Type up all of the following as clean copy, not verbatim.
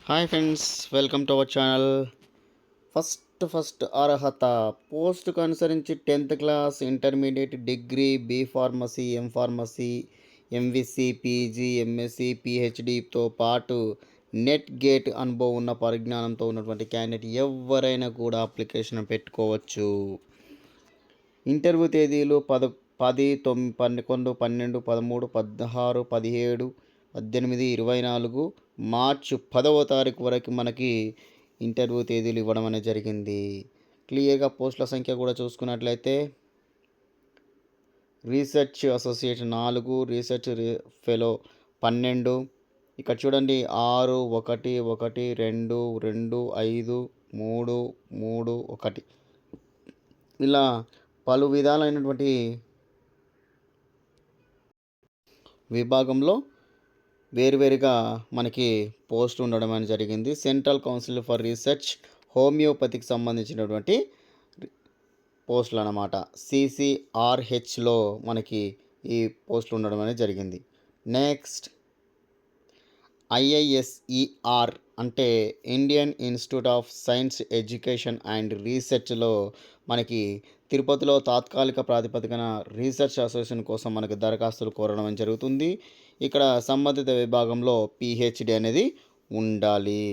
Hi friends, welcome to our channel. First అర్హత పోస్టుకు అనుసరించి 10th class, intermediate, degree, B pharmacy, M pharmacy, MVC, PG, MSc, పిహెచ్డితో పాటు NET gate అనుభవం ఉన్న పరిజ్ఞానంతో ఉన్నటువంటి క్యాండిడేట్ ఎవరైనా కూడా అప్లికేషన్ పెట్టుకోవచ్చు. ఇంటర్వ్యూ తేదీలు 10, 9, 11, 12, 13, 16, 17, 18, 24 మార్చి 10వ తారీఖు వరకు మనకి ఇంటర్వ్యూ తేదీలు ఇవ్వడం అనేది జరిగింది. క్లియర్గా పోస్టుల సంఖ్య కూడా చూసుకున్నట్లయితే రీసెర్చ్ అసోసియేట్ 4, రీసెర్చ్ ఫెలో 12. ఇక్కడ చూడండి 6, 1, 1, 2, 2, 5, 3, 3, 1 ఇలా పలు విధాలైనటువంటి విభాగంలో వేరువేరుగా మనకి పోస్ట్ ఉండడం అనేది జరిగింది. సెంట్రల్ కౌన్సిల్ ఫర్ రీసెర్చ్ హోమియోపతికి సంబంధించినటువంటి పోస్టులు అన్నమాట. CCRHలో మనకి ఈ పోస్టులు ఉండడం అనేది జరిగింది. నెక్స్ట్ IISER అంటే Indian Institute of Science Education and రీసెర్చ్లో మనకి తిరుపతిలో తాత్కాలిక ప్రాతిపదికన రీసెర్చ్ అసోసియేషన్ కోసం మనకి దరఖాస్తులు కోరడం జరుగుతుంది. ఇక్కడ సంబంధిత విభాగంలో PhD అనేది ఉండాలి.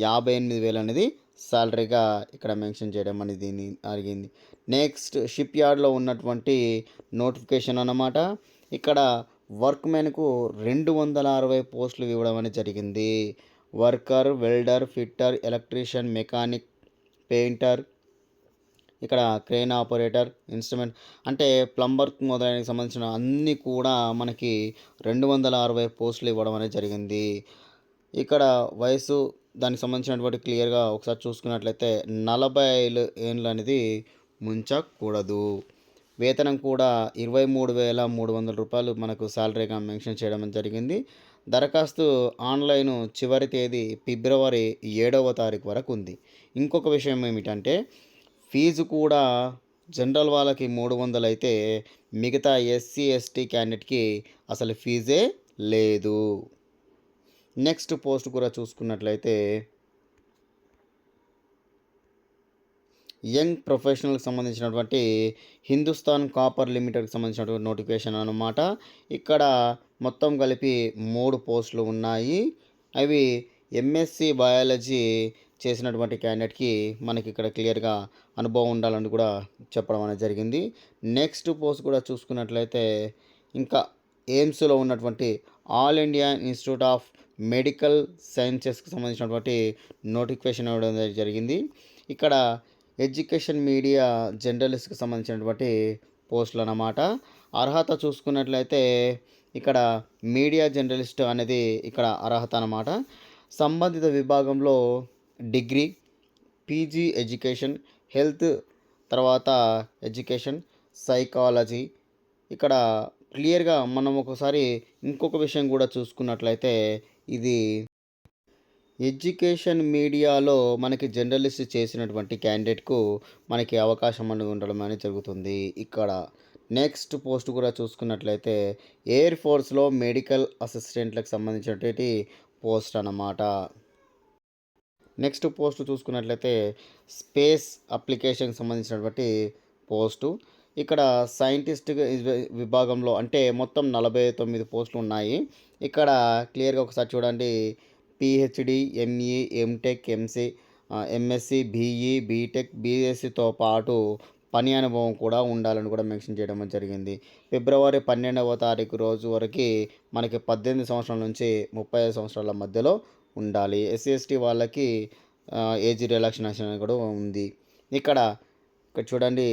58,000 అనేది సాలరీగా ఇక్కడ మెన్షన్ చేయడం అనేది జరిగింది. నెక్స్ట్ షిప్ యార్డ్లో ఉన్నటువంటి నోటిఫికేషన్ అన్నమాట. ఇక్కడ వర్క్మెన్కు 260 పోస్టులు ఇవ్వడం అనేది జరిగింది. Worker, welder, fitter, electrician, mechanic, painter, ఇక్కడ క్రేన్ ఆపరేటర్, ఇన్స్ట్రుమెంట్ అంటే ప్లంబర్ మొదలైన సంబంధించిన అన్నీ కూడా మనకి 260 పోస్టులు ఇవ్వడం అనేది జరిగింది. ఇక్కడ వయసు దానికి సంబంధించినటువంటి క్లియర్గా ఒకసారి చూసుకున్నట్లయితే 40 ఏళ్ళు అనేది ముంచకూడదు. వేతనం కూడా 23,300 రూపాయలు మనకు శాలరీగా మెన్షన్ చేయడం జరిగింది. దరఖాస్తు ఆన్లైన్ చివరి తేదీ ఫిబ్రవరి 7వ తారీఖు వరకు ఉంది. ఇంకొక విషయం ఏమిటంటే ఫీజు కూడా జనరల్ వాళ్ళకి 300 అయితే మిగతా SC, ST క్యాండిడేట్కి అసలు ఫీజే లేదు. నెక్స్ట్ పోస్ట్ కూడా చూసుకున్నట్లయితే యంగ్ ప్రొఫెషనల్కి సంబంధించినటువంటి హిందుస్థాన్ కాపర్ లిమిటెడ్కి సంబంధించినటువంటి నోటిఫికేషన్ అన్నమాట. ఇక్కడ మొత్తం కలిపి 3 పోస్టులు ఉన్నాయి. అవి MSc బయాలజీ చేసినటువంటి క్యాండిడేట్కి మనకి ఇక్కడ క్లియర్గా అనుభవం ఉండాలని కూడా చెప్పడం అనేది జరిగింది. నెక్స్ట్ పోస్ట్ కూడా చూసుకున్నట్లయితే ఇంకా ఎయిమ్స్లో ఉన్నటువంటి All India Institute of Medical సైన్సెస్కి సంబంధించినటువంటి నోటిఫికేషన్ ఇవ్వడం జరిగింది. ఇక్కడ ఎడ్యుకేషన్ మీడియా జర్నలిస్ట్కి సంబంధించినటువంటి పోస్టులు అన్నమాట. అర్హత చూసుకున్నట్లయితే ఇక్కడ మీడియా జర్నలిస్ట్ అనేది ఇక్కడ అర్హత అన్నమాట. సంబంధిత విభాగంలో డిగ్రీ, PG ఎడ్యుకేషన్, హెల్త్, తర్వాత ఎడ్యుకేషన్, సైకాలజీ. ఇక్కడ క్లియర్గా మనం ఒకసారి ఇంకొక విషయం కూడా చూసుకున్నట్లయితే ఇది ఎడ్యుకేషన్ మీడియాలో మనకి జర్నలిస్ట్ చేసినటువంటి క్యాండిడేట్కు మనకి అవకాశం అనేది ఉండడం అనేది జరుగుతుంది. ఇక్కడ నెక్స్ట్ పోస్ట్ కూడా చూసుకున్నట్లయితే ఎయిర్ ఫోర్స్లో మెడికల్ అసిస్టెంట్లకు సంబంధించినటువంటి పోస్ట్ అన్నమాట. నెక్స్ట్ పోస్ట్ చూసుకున్నట్లయితే స్పేస్ అప్లికేషన్కి సంబంధించినటువంటి పోస్టు. ఇక్కడ సైంటిస్ట్ విభాగంలో అంటే మొత్తం 49 పోస్టులు ఉన్నాయి. ఇక్కడ క్లియర్గా ఒకసారి చూడండి. PhD, ME, MTech, MSc, BE, BTech, BScతో పాటు పని అనుభవం కూడా ఉండాలని కూడా మెన్షన్ చేయడం జరిగింది. ఫిబ్రవరి 12వ తారీఖు రోజు వరకు మనకి 18 సంవత్సరాల నుంచి 35 సంవత్సరాల మధ్యలో ఉండాలి. SC, ST వాళ్ళకి ఏజ్ రిలాక్సేషన్ కూడా ఉంది. ఇక్కడ చూడండి,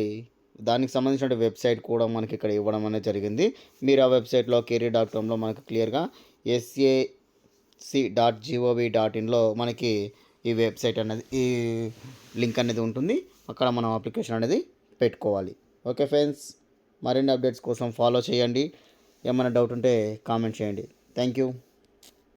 దానికి సంబంధించిన వెబ్సైట్ కూడా మనకి ఇక్కడ ఇవ్వడం అనేది జరిగింది. మీరు ఆ వెబ్సైట్లో career.comలో మనకు క్లియర్గా sac.gov.inలో మనకి ఈ వెబ్సైట్ అనేది ఈ లింక్ అనేది ఉంటుంది. అక్కడ మనం అప్లికేషన్ అనేది పెట్టుకోవాలి. ఓకే ఫ్రెండ్స్, మరిన్ని అప్డేట్స్ కోసం ఫాలో చేయండి. ఏమైనా డౌట్ ఉంటే కామెంట్ చేయండి. Thank you.